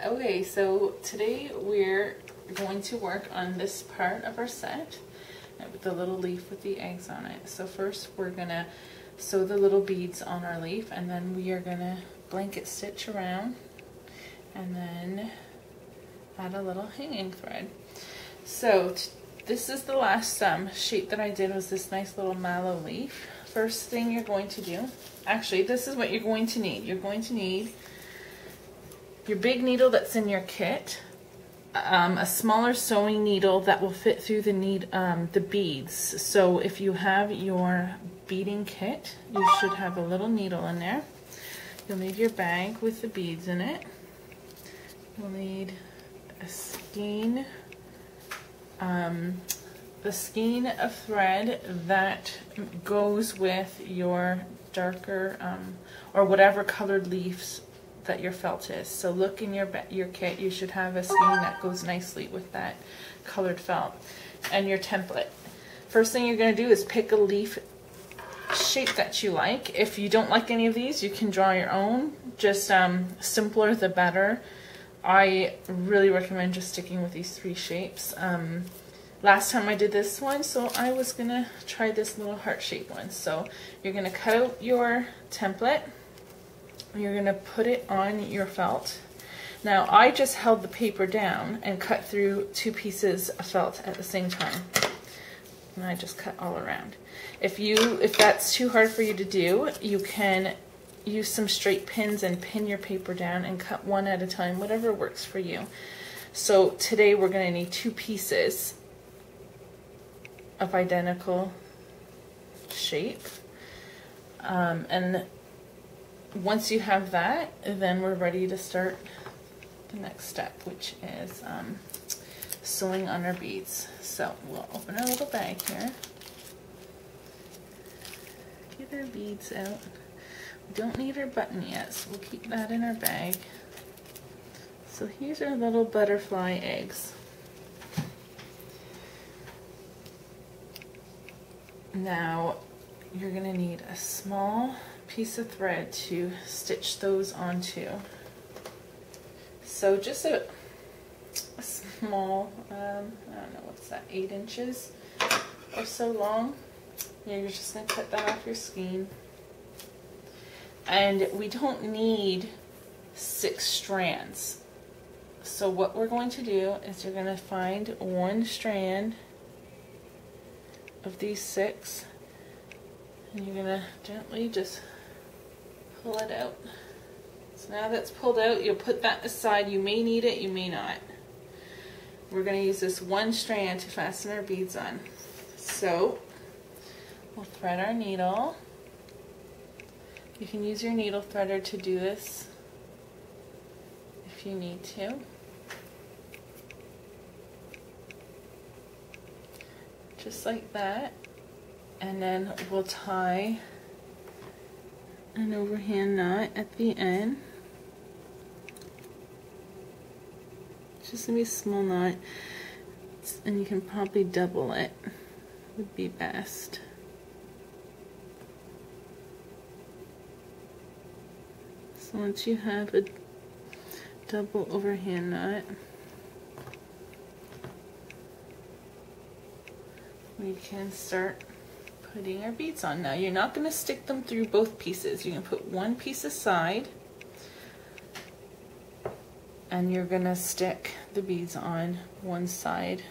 Okay, so today we're going to work on this part of our set with the little leaf with the eggs on it. So first we're gonna sew the little beads on our leaf, and then we are gonna blanket stitch around and then add a little hanging thread. So this is the last shape that I did, was this nice little mallow leaf. First thing you're going to do, actually this is what you're going to need. You're going to need your big needle that's in your kit, a smaller sewing needle that will fit through the beads. So if you have your beading kit, you should have a little needle in there. You'll need your bag with the beads in it. You'll need a skein of thread that goes with your darker or whatever colored leaves that your felt is. So look in your kit, you should have a skein that goes nicely with that colored felt. And your template. First thing you're going to do is pick a leaf shape that you like. If you don't like any of these, you can draw your own. Just simpler the better. I really recommend just sticking with these three shapes. Last time I did this one, so I was gonna try this little heart-shaped one. So you're gonna cut out your template. You're gonna put it on your felt. Now I just held the paper down and cut through two pieces of felt at the same time. And I just cut all around. If that's too hard for you to do, you can use some straight pins and pin your paper down and cut one at a time, whatever works for you. So today we're gonna need two pieces of identical shape. And once you have that, then we're ready to start the next step, which is sewing on our beads. So we'll open our little bag here, get our beads out. We don't need our button yet, so we'll keep that in our bag. So here's our little butterfly eggs. Now you're going to need a small piece of thread to stitch those onto. So just a small, I don't know, what's that, 8 inches or so long. You're just going to cut that off your skein. And we don't need 6 strands. So what we're going to do is you're going to find one strand of these 6, and you're going to gently just pull it out. So now that's pulled out, you'll put that aside. You may need it, you may not. We're going to use this one strand to fasten our beads on. So we'll thread our needle. You can use your needle threader to do this if you need to. Just like that, and then we'll tie an overhand knot at the end. It's just gonna be a small knot, and you can probably double it, would be best. So once you have a double overhand knot, we can start putting our beads on. Now you're not going to stick them through both pieces. You're going to put one piece aside, and you're going to stick the beads on one side.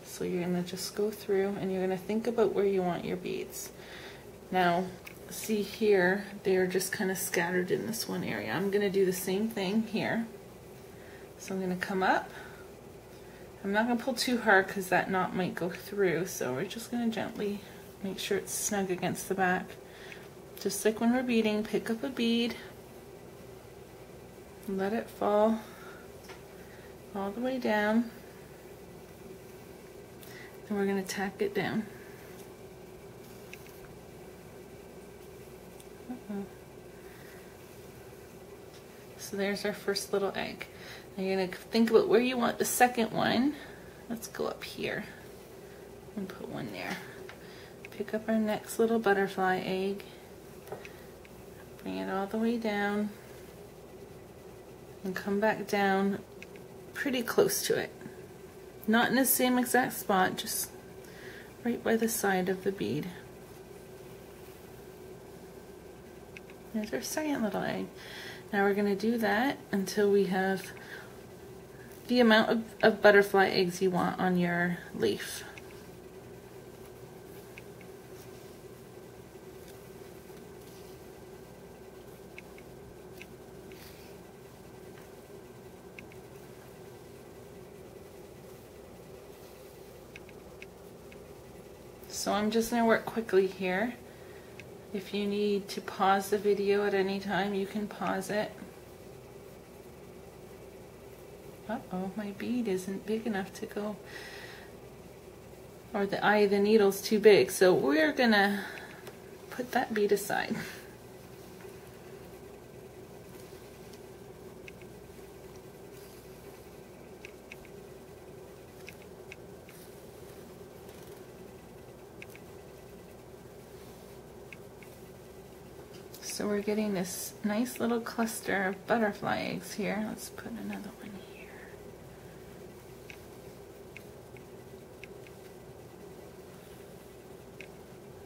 So you're going to just go through, and you're going to think about where you want your beads. Now see here, they're just kind of scattered in this one area. I'm going to do the same thing here. So I'm going to come up. I'm not going to pull too hard because that knot might go through, so we're just going to gently make sure it's snug against the back. Just like when we're beading, pick up a bead, let it fall all the way down, and we're going to tack it down. So there's our first little egg. Now you're going to think about where you want the second one. Let's go up here and put one there. Pick up our next little butterfly egg, bring it all the way down, and come back down pretty close to it. Not in the same exact spot, just right by the side of the bead. There's our second little egg. Now we're going to do that until we have the amount of butterfly eggs you want on your leaf. So I'm just going to work quickly here. If you need to pause the video at any time, you can pause it. Uh-oh, my bead isn't big enough to go, or the eye of the needle's too big, so we're gonna put that bead aside. So we're getting this nice little cluster of butterfly eggs here. Let's put another one here.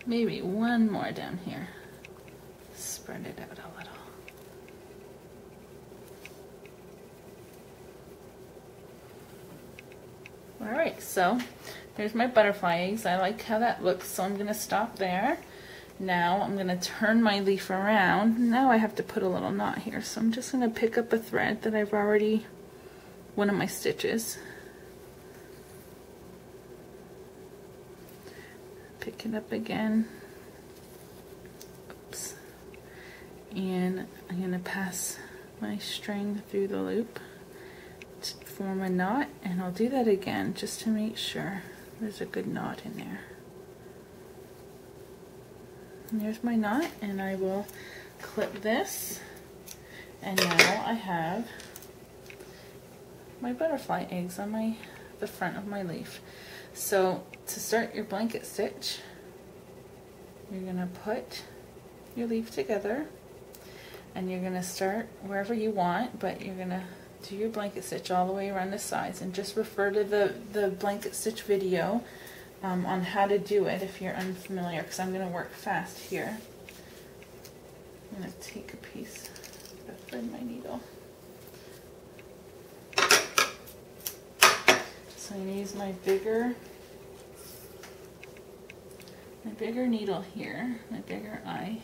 Maybe one more down here. Spread it out a little. Alright, so there's my butterfly eggs. I like how that looks, so I'm going to stop there. Now I'm going to turn my leaf around. Now I have to put a little knot here, so I'm just going to pick up a thread that I've already, one of my stitches. Pick it up again. Oops. And I'm going to pass my string through the loop to form a knot, and I'll do that again just to make sure there's a good knot in there. And there's my knot, and I will clip this, and now I have my butterfly eggs on the front of my leaf. So to start your blanket stitch, you're going to put your leaf together, and you're going to start wherever you want, but you're going to do your blanket stitch all the way around the sides, and just refer to the blanket stitch video on how to do it if you're unfamiliar, because I'm going to work fast here. I'm going to take a piece of thread my needle. So I'm going to use my bigger needle here, my bigger eye.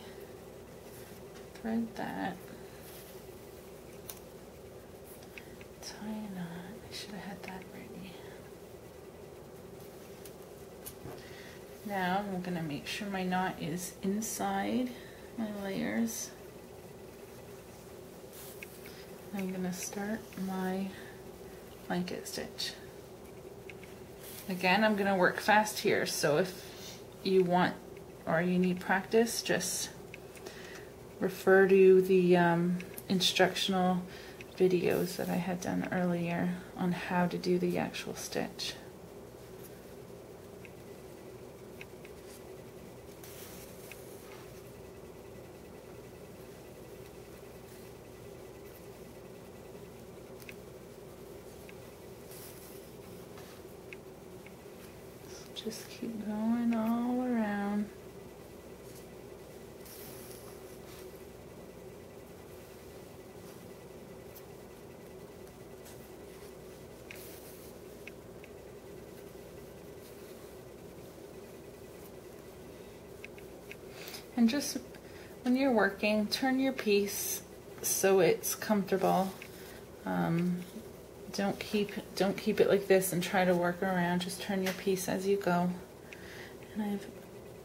Thread that. Tie a knot. I should have had that ready. Now I'm going to make sure my knot is inside my layers. I'm going to start my blanket stitch. Again, I'm going to work fast here, so if you want or you need practice, just refer to the instructional videos that I had done earlier on how to do the actual stitch. Just keep going all around. And just when you're working, turn your piece so it's comfortable. Don't keep it like this and try to work around. Just turn your piece as you go. And I've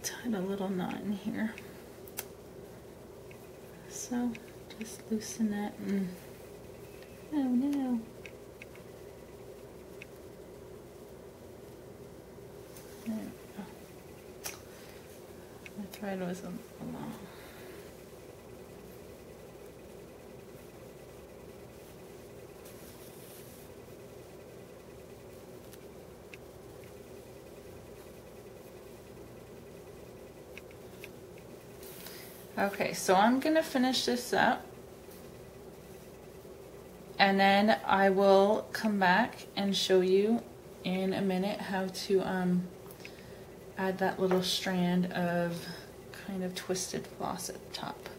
tied a little knot in here. So just loosen that and oh no. There we go. My thread was a long. Okay, so I'm gonna finish this up, And then I will come back and show you in a minute how to add that little strand of kind of twisted floss at the top.